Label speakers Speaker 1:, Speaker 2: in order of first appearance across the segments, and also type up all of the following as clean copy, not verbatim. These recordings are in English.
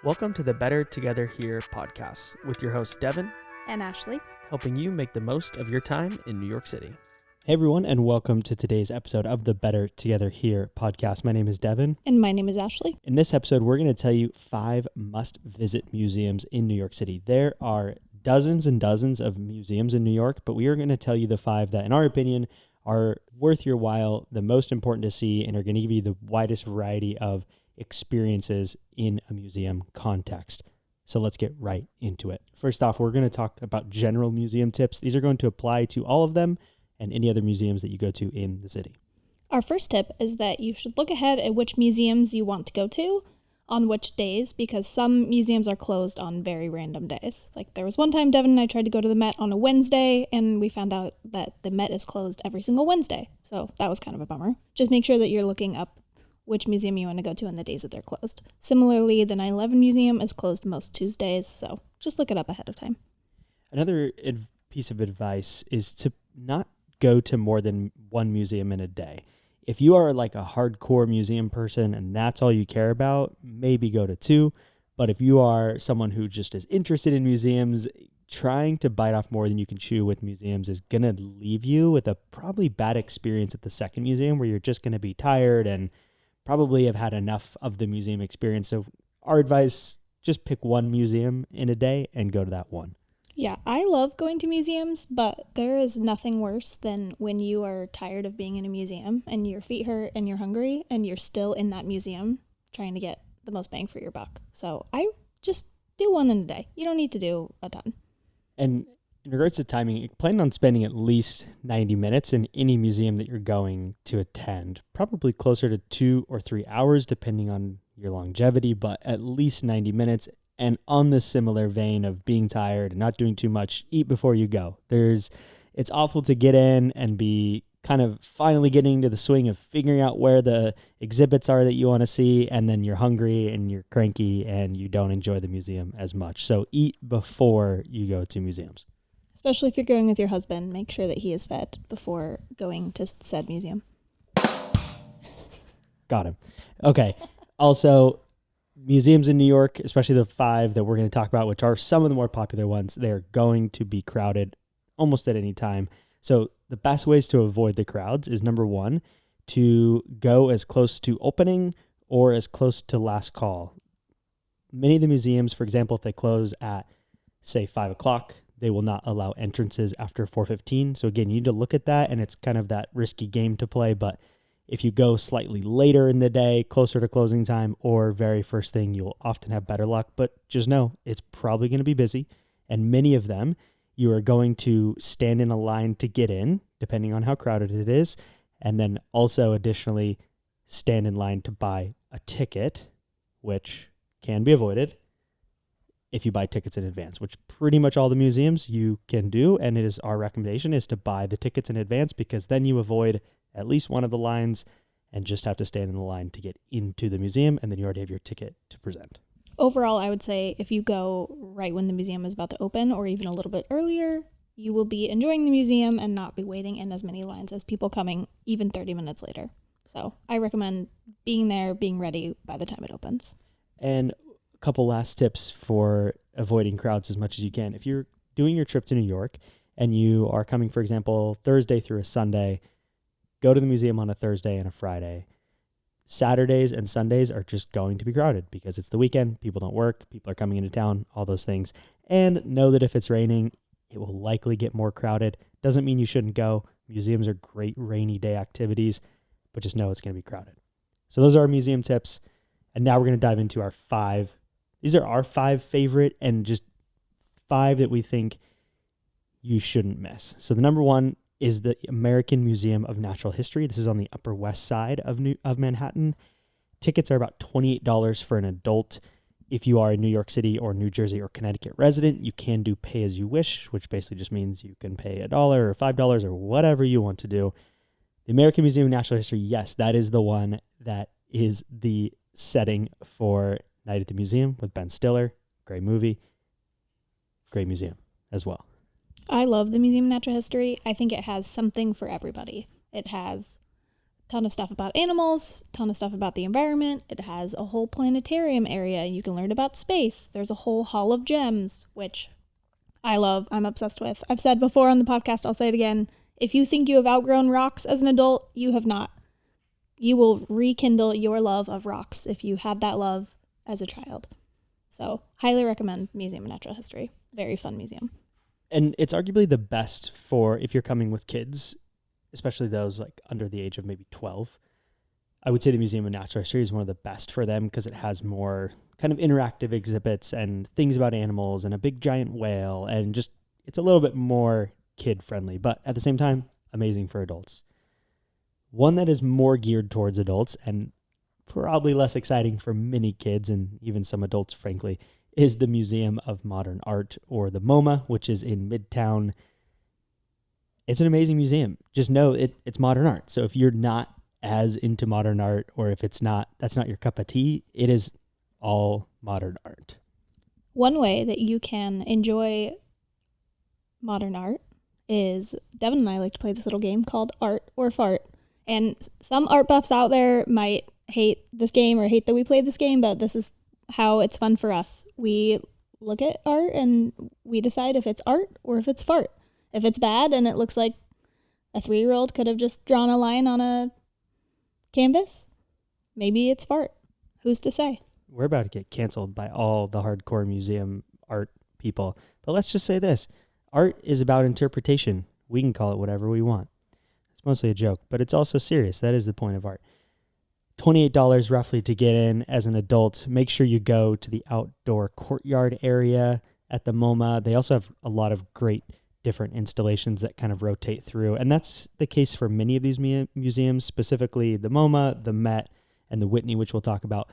Speaker 1: Welcome to the Better Together Here podcast with your hosts Devin
Speaker 2: and Ashley,
Speaker 1: helping you make the most of your time in New York City.
Speaker 3: Hey everyone, and welcome to today's episode of the Better Together Here podcast. My name is Devin.
Speaker 2: And my name is Ashley.
Speaker 3: In this episode, we're going to tell you 5 must-visit museums in New York City. There are dozens and dozens of museums in New York, but we are going to tell you the 5 that, in our opinion, are worth your while, the most important to see, and are going to give you the widest variety of experiences in a museum context. So let's get right into it. First off, we're going to talk about general museum tips. These are going to apply to all of them and any other museums that you go to in the city.
Speaker 2: Our first tip is that you should look ahead at which museums you want to go to on which days, because some museums are closed on very random days. Like there was one time Devin and I tried to go to the Met on a Wednesday, and we found out that the Met is closed every single Wednesday. So that was kind of a bummer. Just make sure that you're looking up which museum you want to go to and the days that they're closed. Similarly, the 9/11 Museum is closed most Tuesdays, so just look it up ahead of time.
Speaker 3: Another piece of advice is to not go to more than one museum in a day. If you are like a hardcore museum person and that's all you care about, maybe go to 2. But if you are someone who just is interested in museums, trying to bite off more than you can chew with museums is going to leave you with a probably bad experience at the second museum where you're just going to be tired and probably have had enough of the museum experience. So our advice, just pick one museum in a day and go to that one.
Speaker 2: Yeah, I love going to museums, but there is nothing worse than when you are tired of being in a museum and your feet hurt and you're hungry and you're still in that museum trying to get the most bang for your buck. So I just do one in a day. You don't need to do a ton.
Speaker 3: And in regards to timing, plan on spending at least 90 minutes in any museum that you're going to attend. Probably closer to 2 or 3 hours, depending on your longevity, but at least 90 minutes. And on this similar vein of being tired and not doing too much, eat before you go. It's awful to get in and be kind of finally getting into the swing of figuring out where the exhibits are that you want to see, and then you're hungry and you're cranky and you don't enjoy the museum as much. So eat before you go to museums.
Speaker 2: Especially if you're going with your husband, make sure that he is fed before going to said museum.
Speaker 3: Got him. Okay. Also, museums in New York, especially the 5 that we're going to talk about, which are some of the more popular ones, they're going to be crowded almost at any time. So the best ways to avoid the crowds is, number 1, to go as close to opening or as close to last call. Many of the museums, for example, if they close at, say, 5 o'clock, they will not allow entrances after 4:15. So again, you need to look at that, and it's kind of that risky game to play. But if you go slightly later in the day, closer to closing time, or very first thing, you'll often have better luck. But just know it's probably going to be busy. And many of them, you are going to stand in a line to get in, depending on how crowded it is. And then also additionally, stand in line to buy a ticket, which can be avoided if you buy tickets in advance, which pretty much all the museums you can do. And it is our recommendation is to buy the tickets in advance, because then you avoid at least one of the lines and just have to stand in the line to get into the museum, and then you already have your ticket to present.
Speaker 2: Overall, I would say if you go right when the museum is about to open or even a little bit earlier, you will be enjoying the museum and not be waiting in as many lines as people coming even 30 minutes later. So I recommend being there, being ready by the time it opens.
Speaker 3: And a couple last tips for avoiding crowds as much as you can. If you're doing your trip to New York and you are coming, for example, Thursday through a Sunday, go to the museum on a Thursday and a Friday. Saturdays and Sundays are just going to be crowded because it's the weekend. People don't work. People are coming into town, all those things. And know that if it's raining, it will likely get more crowded. Doesn't mean you shouldn't go. Museums are great rainy day activities, but just know it's going to be crowded. So those are our museum tips. And now we're going to dive into our 5. These are our 5 favorite and just 5 that we think you shouldn't miss. So the number 1 is the American Museum of Natural History. This is on the Upper West Side of Manhattan. Tickets are about $28 for an adult. If you are a New York City or New Jersey or Connecticut resident, you can do pay as you wish, which basically just means you can pay $1 or $5 or whatever you want to do. The American Museum of Natural History, yes, that is the one that is the setting for Night at the Museum with Ben Stiller. Great movie. Great museum as well.
Speaker 2: I love the Museum of Natural History. I think it has something for everybody. It has ton of stuff about animals, ton of stuff about the environment. It has a whole planetarium area. You can learn about space. There's a whole hall of gems, which I love. I'm obsessed with. I've said before on the podcast, I'll say it again. If you think you have outgrown rocks as an adult, you have not. You will rekindle your love of rocks if you had that love as a child. So, highly recommend Museum of Natural History. Very fun museum.
Speaker 3: And it's arguably the best for if you're coming with kids, especially those like under the age of maybe 12. I would say the Museum of Natural History is one of the best for them because it has more kind of interactive exhibits and things about animals and a big giant whale, and just it's a little bit more kid friendly, but at the same time, amazing for adults. One that is more geared towards adults and probably less exciting for many kids and even some adults, frankly, is the Museum of Modern Art, or the MoMA, which is in Midtown. It's an amazing museum. Just know it's modern art. So if you're not as into modern art, or if that's not your cup of tea, it is all modern art.
Speaker 2: One way that you can enjoy modern art is Devin and I like to play this little game called Art or Fart. And some art buffs out there might hate this game or hate that we played this game, but this is how it's fun for us. We look at art and we decide if it's art or if it's fart. If it's bad and it looks like a 3-year-old could have just drawn a line on a canvas, maybe it's fart. Who's to say?
Speaker 3: We're about to get canceled by all the hardcore museum art people. But let's just say this. Art is about interpretation. We can call it whatever we want. It's mostly a joke, but it's also serious. That is the point of art. $28 roughly to get in as an adult. Make sure you go to the outdoor courtyard area at the MoMA. They also have a lot of great different installations that kind of rotate through. And that's the case for many of these museums, specifically the MoMA, the Met, and the Whitney, which we'll talk about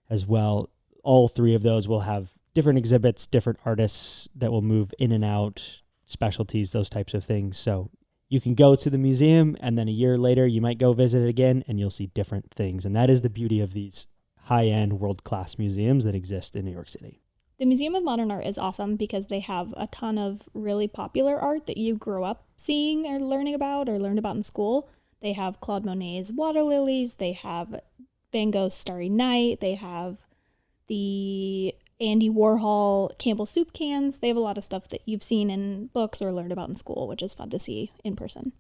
Speaker 3: as well. All three of those will have different exhibits, different artists that will move in and out, specialties, those types of things. So you can go to the museum and then a year later you might go visit it again and you'll see different things. And that is the beauty of these high-end world-class museums that exist in New York City.
Speaker 2: The Museum of Modern Art is awesome because they have a ton of really popular art that you grew up seeing or learning about or learned about in school. They have Claude Monet's Water Lilies. They have Van Gogh's Starry Night. They have the Andy Warhol Campbell soup cans. They have a lot of stuff that you've seen in books or learned about in school, which is fun to see in person.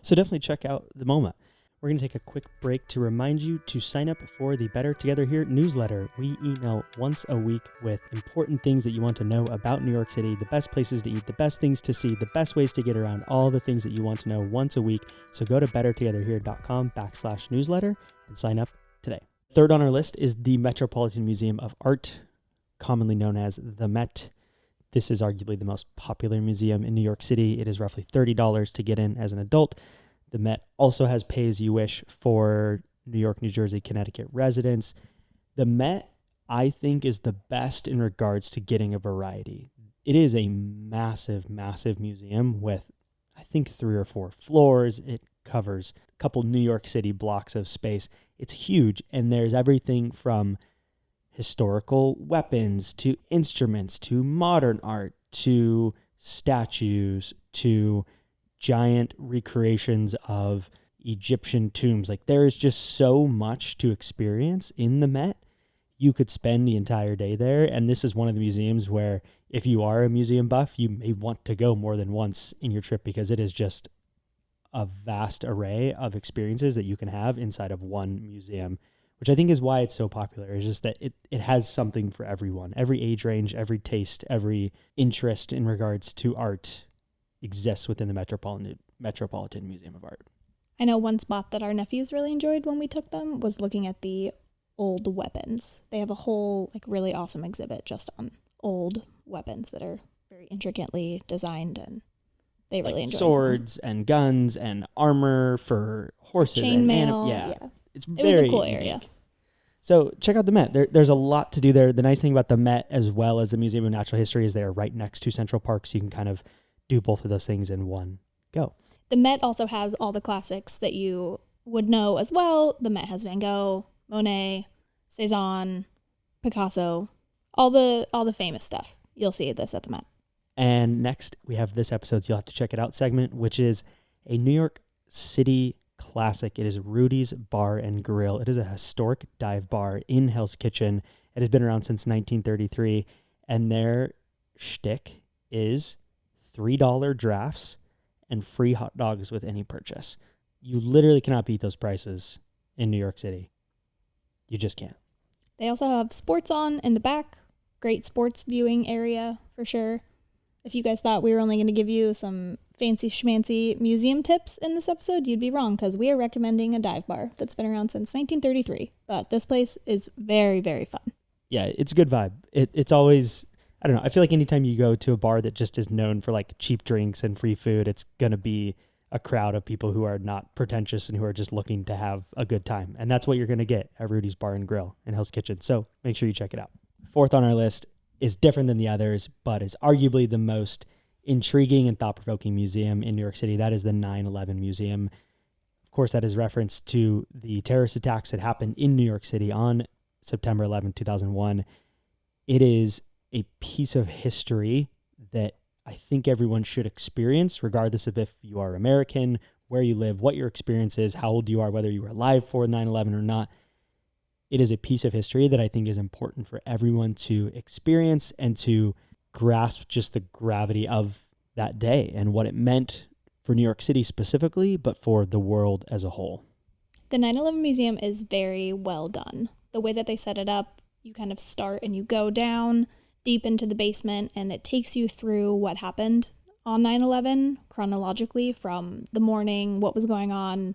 Speaker 3: So definitely check out the MoMA. We're going to take a quick break to remind you to sign up for the Better Together Here newsletter. We email once a week with important things that you want to know about New York City, the best places to eat, the best things to see, the best ways to get around, all the things that you want to know once a week. So go to bettertogetherhere.com/newsletter and sign up today. Third on our list is the Metropolitan Museum of Art, commonly known as the Met. This is arguably the most popular museum in New York City. It is roughly $30 to get in as an adult. The Met also has pay-as-you-wish for New York, New Jersey, Connecticut residents. The Met, I think, is the best in regards to getting a variety. It is a massive, massive museum with, I think, 3 or 4 floors. It covers a couple New York City blocks of space. It's huge, and there's everything from historical weapons to instruments to modern art to statues to giant recreations of Egyptian tombs. Like, there is just so much to experience in the Met. You could spend the entire day there, and this is one of the museums where if you are a museum buff, you may want to go more than once in your trip because it is just a vast array of experiences that you can have inside of one museum, which I think is why it's so popular. It's just that it has something for everyone. Every age range, every taste, every interest in regards to art exists within the Metropolitan Museum of Art.
Speaker 2: I know one spot that our nephews really enjoyed when we took them was looking at the old weapons. They have a whole really awesome exhibit just on old weapons that are very intricately designed, and they really enjoyed
Speaker 3: swords and guns and armor for horses and
Speaker 2: chainmail.
Speaker 3: Yeah. It
Speaker 2: was a cool area.
Speaker 3: So check out the Met. There's a lot to do there. The nice thing about the Met as well as the Museum of Natural History is they are right next to Central Park, so you can kind of do both of those things in one go.
Speaker 2: The Met also has all the classics that you would know as well. The Met has Van Gogh, Monet, Cezanne, Picasso, all the famous stuff. You'll see this at the Met.
Speaker 3: And next, we have this episode's You'll Have to Check It Out segment, which is a New York City classic. It is Rudy's Bar and Grill. It is a historic dive bar in Hell's Kitchen. It has been around since 1933, and their shtick is $3 drafts and free hot dogs with any purchase. You literally cannot beat those prices in New York City. You just can't.
Speaker 2: They also have sports on in the back. Great sports viewing area for sure. If you guys thought we were only going to give you some fancy schmancy museum tips in this episode, you'd be wrong, because we are recommending a dive bar that's been around since 1933. But this place is very, very fun.
Speaker 3: Yeah, it's a good vibe. It's always, I don't know, I feel like anytime you go to a bar that just is known for like cheap drinks and free food, it's going to be a crowd of people who are not pretentious and who are just looking to have a good time. And that's what you're going to get at Rudy's Bar and Grill in Hell's Kitchen. So make sure you check it out. Fourth on our list is different than the others, but is arguably the most intriguing and thought-provoking museum in New York City. That is the 9/11 Museum. Of course, that is reference to the terrorist attacks that happened in New York City on September 11, 2001. It is a piece of history that I think everyone should experience, regardless of if you are American, where you live, what your experience is, how old you are, whether you were alive for 9/11 or not. It is a piece of history that I think is important for everyone to experience and to grasp just the gravity of that day and what it meant for New York City specifically, but for the world as a whole.
Speaker 2: The 9/11 Museum is very well done. The way that they set it up, you kind of start and you go down deep into the basement, and it takes you through what happened on 9/11 chronologically, from the morning, what was going on,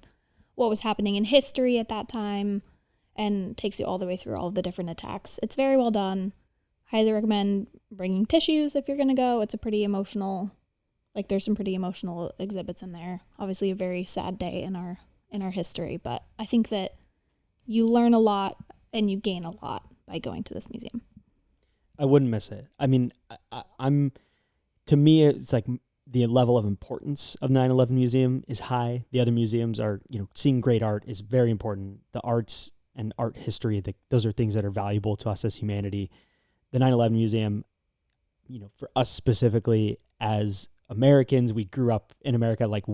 Speaker 2: what was happening in history at that time, and takes you all the way through all of the different attacks. It's very well done. Highly recommend bringing tissues if you're going to go. It's a pretty emotional, like there's some pretty emotional exhibits in there. Obviously a very sad day in our history, but I think that you learn a lot and you gain a lot by going to this museum.
Speaker 3: I wouldn't miss it. I mean, to me, it's like the level of importance of 9/11 Museum is high. The other museums are, seeing great art is very important. The arts and art history, those are things that are valuable to us as humanity. The 9/11 Museum, for us specifically as Americans, we grew up in America, like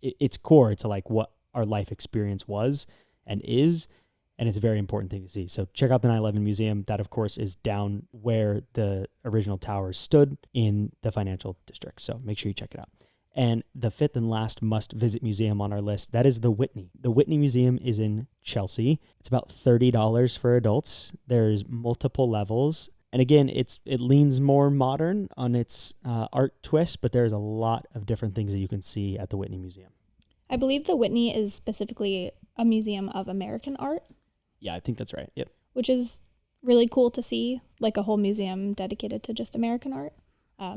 Speaker 3: it's core to like what our life experience was and is, and it's a very important thing to see. So check out the 9/11 Museum. That, of course, is down where the original towers stood in the financial district. So make sure you check it out. And the fifth and last must-visit museum on our list, that is the Whitney. The Whitney Museum is in Chelsea. It's about $30 for adults. There's multiple levels. And again, it leans more modern on its art twist, but there's a lot of different things that you can see at the Whitney Museum.
Speaker 2: I believe the Whitney is specifically a museum of American art.
Speaker 3: Yeah, I think that's right. Yep.
Speaker 2: Which is really cool to see, like a whole museum dedicated to just American art.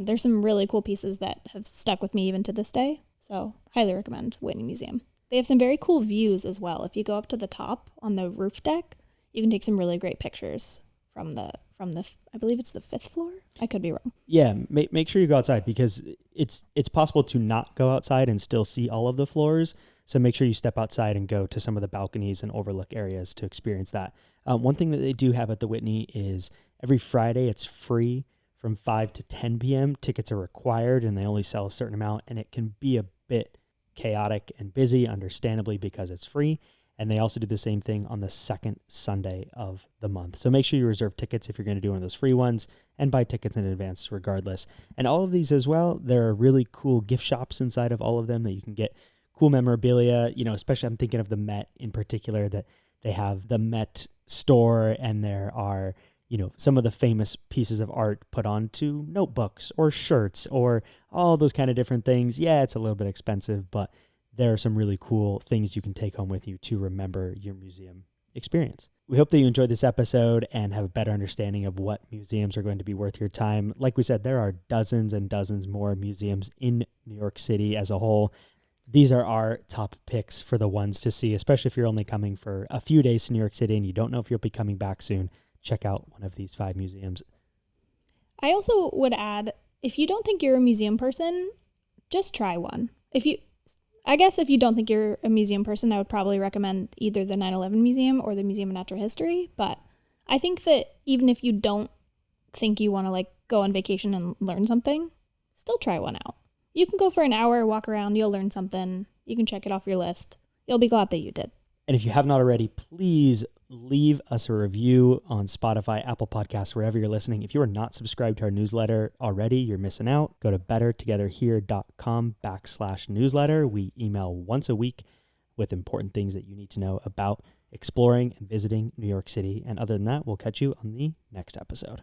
Speaker 2: There's some really cool pieces that have stuck with me even to this day. So highly recommend Whitney Museum. They have some very cool views as well. If you go up to the top on the roof deck, you can take some really great pictures from the I believe it's the 5th floor. I could be wrong.
Speaker 3: Yeah, make sure you go outside, because it's possible to not go outside and still see all of the floors. So make sure you step outside and go to some of the balconies and overlook areas to experience that. One thing that they do have at the Whitney is every Friday it's free from 5 to 10 p.m. Tickets are required, and they only sell a certain amount, and it can be a bit chaotic and busy, understandably, because it's free. And they also do the same thing on the second Sunday of the month. So make sure you reserve tickets if you're going to do one of those free ones, and buy tickets in advance regardless. And all of these as well, there are really cool gift shops inside of all of them that you can get cool memorabilia, especially I'm thinking of the Met in particular, that they have the Met store, and there are some of the famous pieces of art put onto notebooks or shirts or all those kind of different things. Yeah, it's a little bit expensive, but there are some really cool things you can take home with you to remember your museum experience. We hope that you enjoyed this episode and have a better understanding of what museums are going to be worth your time. Like we said, there are dozens and dozens more museums in New York City as a whole. These are our top picks for the ones to see, especially if you're only coming for a few days to New York City and you don't know if you'll be coming back soon. Check out one of these 5 museums.
Speaker 2: I also would add, if you don't think you're a museum person, just try one. If you don't think you're a museum person, I would probably recommend either the 9/11 Museum or the Museum of Natural History. But I think that even if you don't think you want to go on vacation and learn something, still try one out. You can go for an hour, walk around, you'll learn something. You can check it off your list. You'll be glad that you did.
Speaker 3: And if you have not already, please leave us a review on Spotify, Apple Podcasts, wherever you're listening. If you are not subscribed to our newsletter already, you're missing out. Go to bettertogetherhere.com/newsletter. We email once a week with important things that you need to know about exploring and visiting New York City. And other than that, we'll catch you on the next episode.